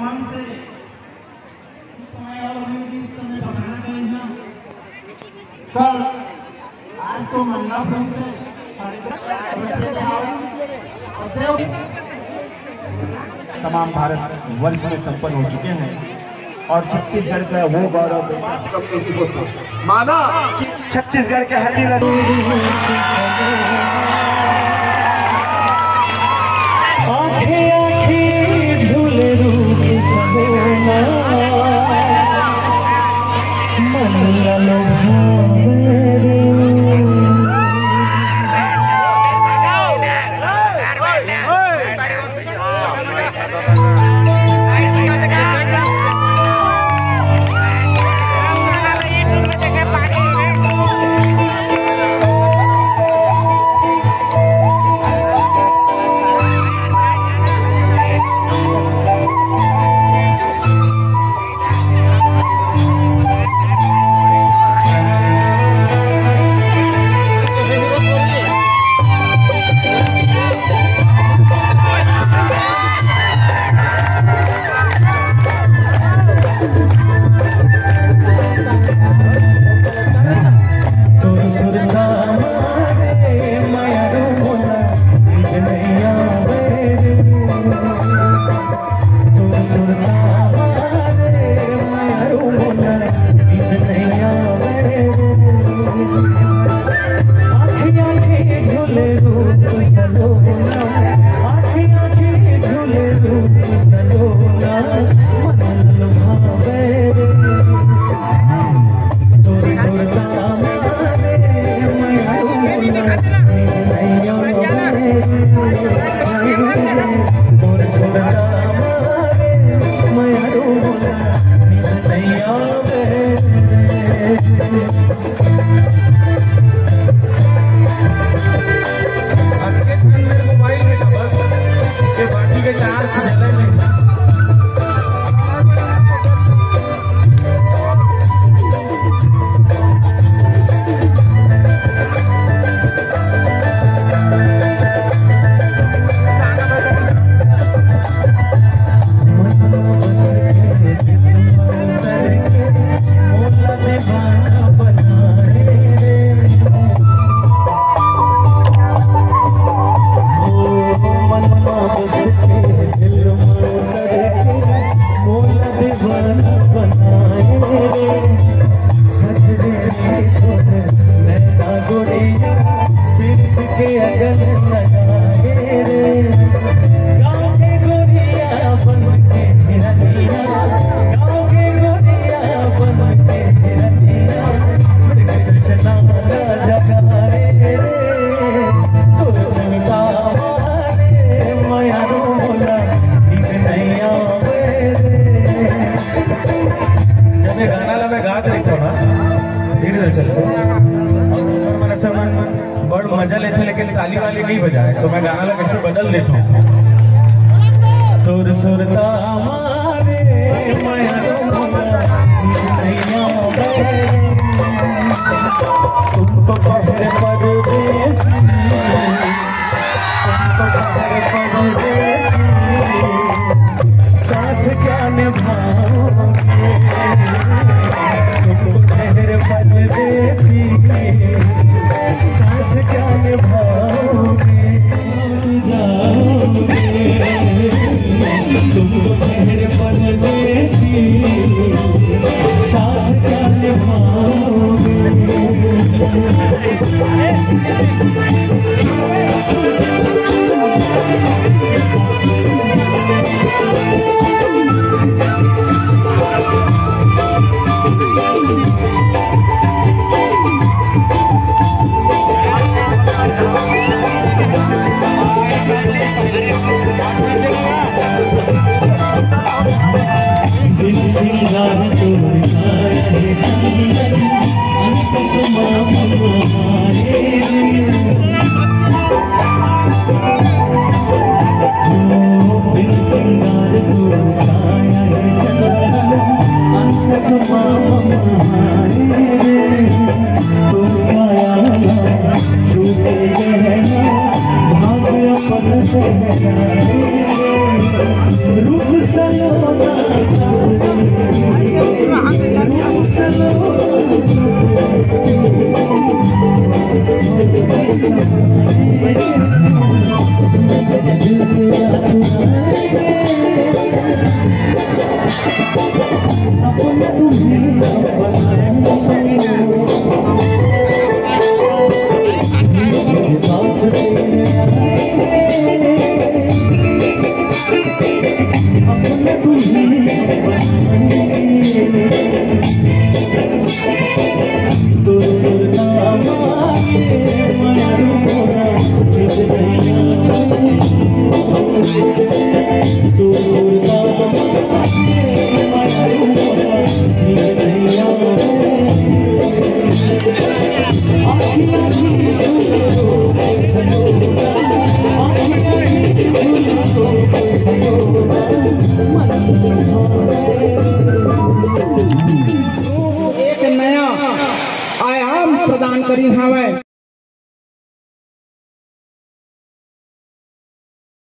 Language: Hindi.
मन से उस समय और नहीं इस समय बनाना चाहिए कल आज तो मंडप से तमाम भारत वर्ष में संपन्न हो चुके हैं और छत्तीसगढ़ का वो गौरव माना छत्तीसगढ़ के हल्दी बड़ मजा लेते लेकिन ताली वाली नहीं बजाए तो मैं गाना लगा कैसे बदल देता हूँ। तुर सुरता मारे तुमको पहरे परदेसी साथ क्या निभाओगे तुमको पहरे परदेसी साथ क्या निभाओगे तुमको पहरे परदेसी साथ क्या निभाओगे। रूप सलोना एक नया आयाम प्रदान करी हमें।